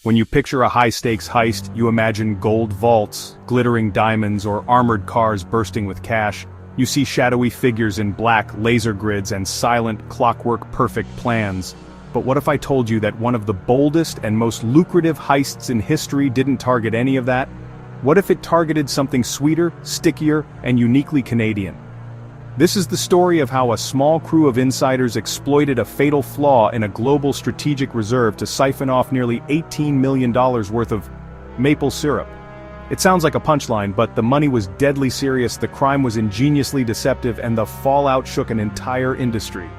When you picture a high-stakes heist, you imagine gold vaults, glittering diamonds, or armored cars bursting with cash. You see shadowy figures in black laser grids and silent, clockwork-perfect plans. But what if I told you that one of the boldest and most lucrative heists in history didn't target any of that? What if it targeted something sweeter, stickier, and uniquely Canadian? This is the story of how a small crew of insiders exploited a fatal flaw in a global strategic reserve to siphon off nearly $18 million worth of maple syrup. It sounds like a punchline, but the money was deadly serious, the crime was ingeniously deceptive, and the fallout shook an entire industry.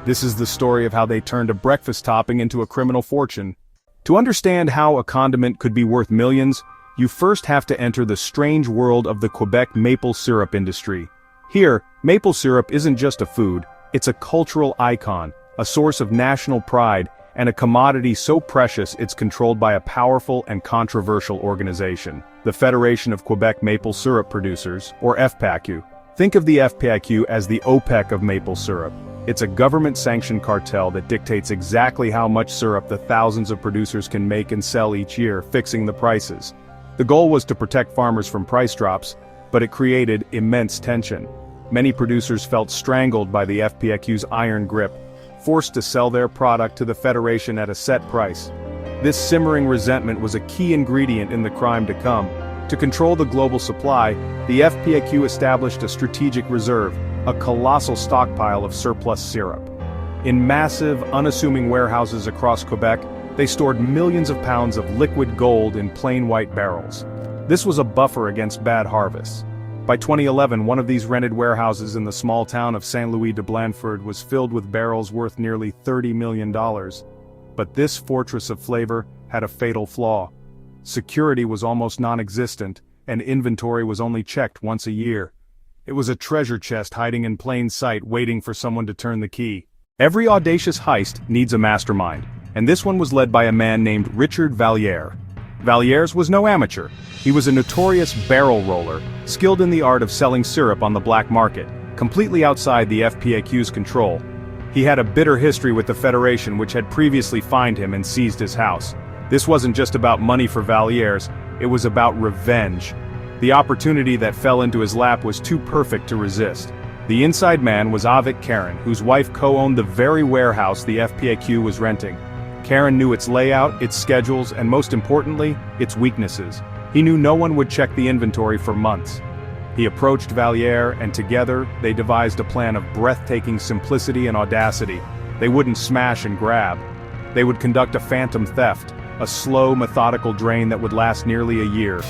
This is the story of how they turned a breakfast topping into a criminal fortune. To understand how a condiment could be worth millions, you first have to enter the strange world of the Quebec maple syrup industry. Here, maple syrup isn't just a food, it's a cultural icon, a source of national pride, and a commodity so precious it's controlled by a powerful and controversial organization, the Federation of Quebec Maple Syrup Producers, or FPAQ. Think of the FPAQ as the OPEC of maple syrup. It's a government-sanctioned cartel that dictates exactly how much syrup the thousands of producers can make and sell each year, fixing the prices. The goal was to protect farmers from price drops, but it created immense tension. Many producers felt strangled by the FPAQ's iron grip, forced to sell their product to the Federation at a set price. This simmering resentment was a key ingredient in the crime to come. To control the global supply, the FPAQ established a strategic reserve, a colossal stockpile of surplus syrup. In massive, unassuming warehouses across Quebec, they stored millions of pounds of liquid gold in plain white barrels. This was a buffer against bad harvests. By 2011, one of these rented warehouses in the small town of Saint Louis de Blanford was filled with barrels worth nearly $30 million. But this fortress of flavor had a fatal flaw. Security was almost non-existent, and inventory was only checked once a year. It was a treasure chest hiding in plain sight, waiting for someone to turn the key. Every audacious heist needs a mastermind, and this one was led by a man named Richard Valliere. Valliere was no amateur. He was a notorious barrel roller, skilled in the art of selling syrup on the black market, completely outside the FPAQ's control. He had a bitter history with the Federation, which had previously fined him and seized his house. This wasn't just about money for Valliere, it was about revenge. The opportunity that fell into his lap was too perfect to resist. The inside man was Avik Karen, whose wife co-owned the very warehouse the FPAQ was renting. Karen knew its layout, its schedules, and most importantly, its weaknesses. He knew no one would check the inventory for months. He approached Valliere, and together, they devised a plan of breathtaking simplicity and audacity. They wouldn't smash and grab. They would conduct a phantom theft, a slow, methodical drain that would last nearly a year.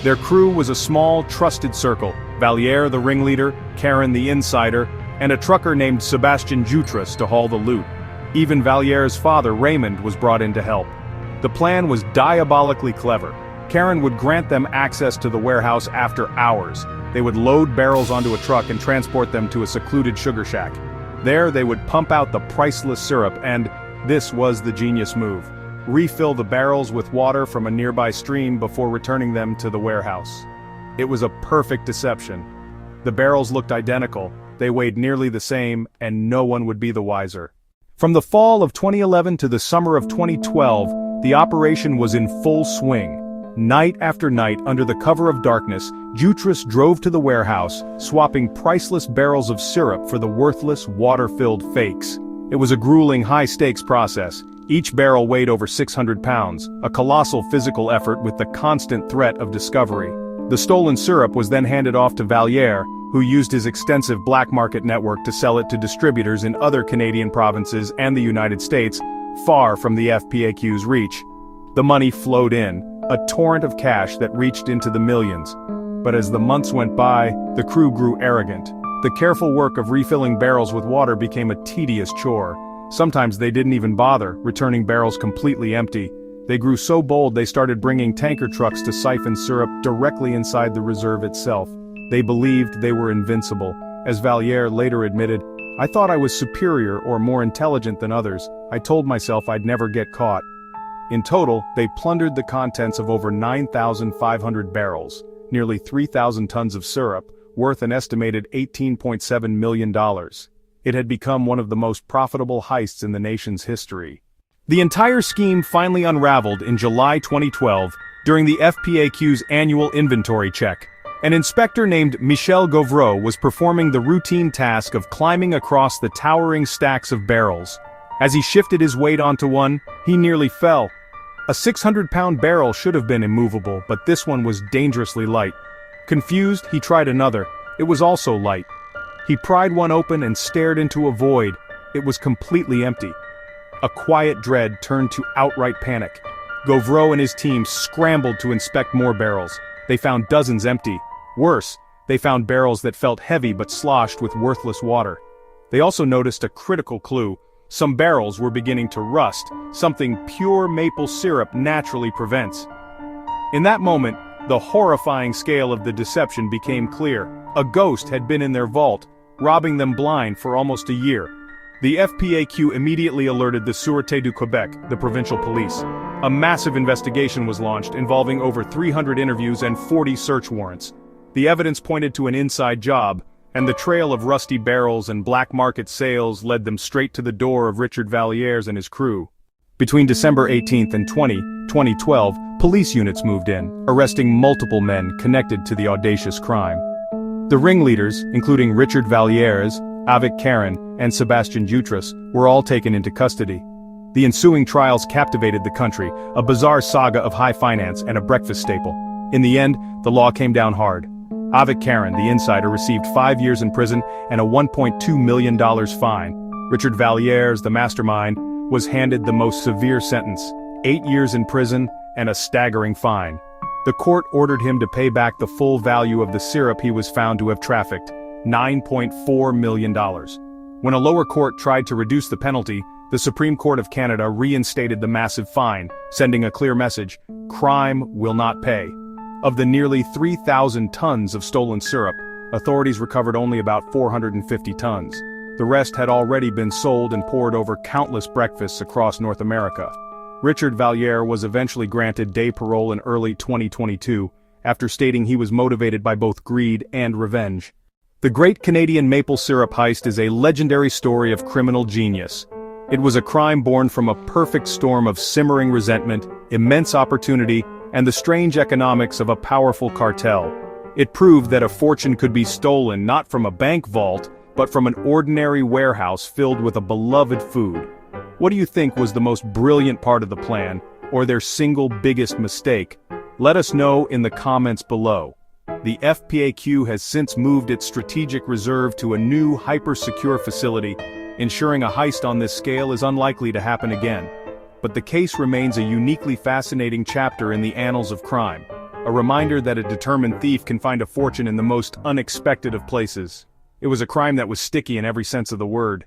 Their crew was a small, trusted circle: Valliere the ringleader, Karen the insider, and a trucker named Sébastien Jutras to haul the loot. Even Valliere's father, Raymond, was brought in to help. The plan was diabolically clever. Karen would grant them access to the warehouse after hours. They would load barrels onto a truck and transport them to a secluded sugar shack. There they would pump out the priceless syrup and, this was the genius move, refill the barrels with water from a nearby stream before returning them to the warehouse. It was a perfect deception. The barrels looked identical, they weighed nearly the same, and no one would be the wiser. From the fall of 2011 to the summer of 2012, the operation was in full swing. Night after night, under the cover of darkness, Jutras drove to the warehouse, swapping priceless barrels of syrup for the worthless, water-filled fakes. It was a grueling, high-stakes process. Each barrel weighed over 600 pounds, a colossal physical effort with the constant threat of discovery. The stolen syrup was then handed off to Valliere, who used his extensive black market network to sell it to distributors in other Canadian provinces and the United States, far from the FPAQ's reach. The money flowed in, a torrent of cash that reached into the millions. But as the months went by, the crew grew arrogant. The careful work of refilling barrels with water became a tedious chore. Sometimes they didn't even bother, returning barrels completely empty. They grew so bold they started bringing tanker trucks to siphon syrup directly inside the reserve itself. They believed they were invincible. As Valliere later admitted, "I thought I was superior or more intelligent than others. I told myself I'd never get caught." In total, they plundered the contents of over 9,500 barrels, nearly 3,000 tons of syrup, worth an estimated $18.7 million. It had become one of the most profitable heists in the nation's history. The entire scheme finally unraveled in July 2012 during the FPAQ's annual inventory check. An inspector named Michel Gauvreau was performing the routine task of climbing across the towering stacks of barrels. As he shifted his weight onto one, he nearly fell. A 600-pound barrel should have been immovable, but this one was dangerously light. Confused, he tried another. It was also light. He pried one open and stared into a void. It was completely empty. A quiet dread turned to outright panic. Gauvreau and his team scrambled to inspect more barrels. They found dozens empty. Worse, they found barrels that felt heavy but sloshed with worthless water. They also noticed a critical clue. Some barrels were beginning to rust, something pure maple syrup naturally prevents. In that moment, the horrifying scale of the deception became clear. A ghost had been in their vault, robbing them blind for almost a year. The FPAQ immediately alerted the Sûreté du Québec, the provincial police. A massive investigation was launched, involving over 300 interviews and 40 search warrants. The evidence pointed to an inside job, and the trail of rusty barrels and black market sales led them straight to the door of Richard Vallières and his crew. Between December 18th and 2012, police units moved in, arresting multiple men connected to the audacious crime. The ringleaders, including Richard Vallières, Avec Caron, and Sébastien Jutras, were all taken into custody. The ensuing trials captivated the country, a bizarre saga of high finance and a breakfast staple. In the end, the law came down hard. Avec Caron, the insider, received 5 years in prison and a $1.2 million fine. Richard Vallières, the mastermind, was handed the most severe sentence, 8 years in prison and a staggering fine. The court ordered him to pay back the full value of the syrup he was found to have trafficked, $9.4 million. When a lower court tried to reduce the penalty, the Supreme Court of Canada reinstated the massive fine, sending a clear message: crime will not pay. Of the nearly 3,000 tons of stolen syrup, authorities recovered only about 450 tons. The rest had already been sold and poured over countless breakfasts across North America. Richard Vallières was eventually granted day parole in early 2022, after stating he was motivated by both greed and revenge. The Great Canadian Maple Syrup Heist is a legendary story of criminal genius. It was a crime born from a perfect storm of simmering resentment, immense opportunity, and the strange economics of a powerful cartel. It proved that a fortune could be stolen not from a bank vault, but from an ordinary warehouse filled with a beloved food. What do you think was the most brilliant part of the plan, or their single biggest mistake? Let us know in the comments below. The FPAQ has since moved its strategic reserve to a new hyper-secure facility, ensuring a heist on this scale is unlikely to happen again. But the case remains a uniquely fascinating chapter in the annals of crime, a reminder that a determined thief can find a fortune in the most unexpected of places. It was a crime that was sticky in every sense of the word.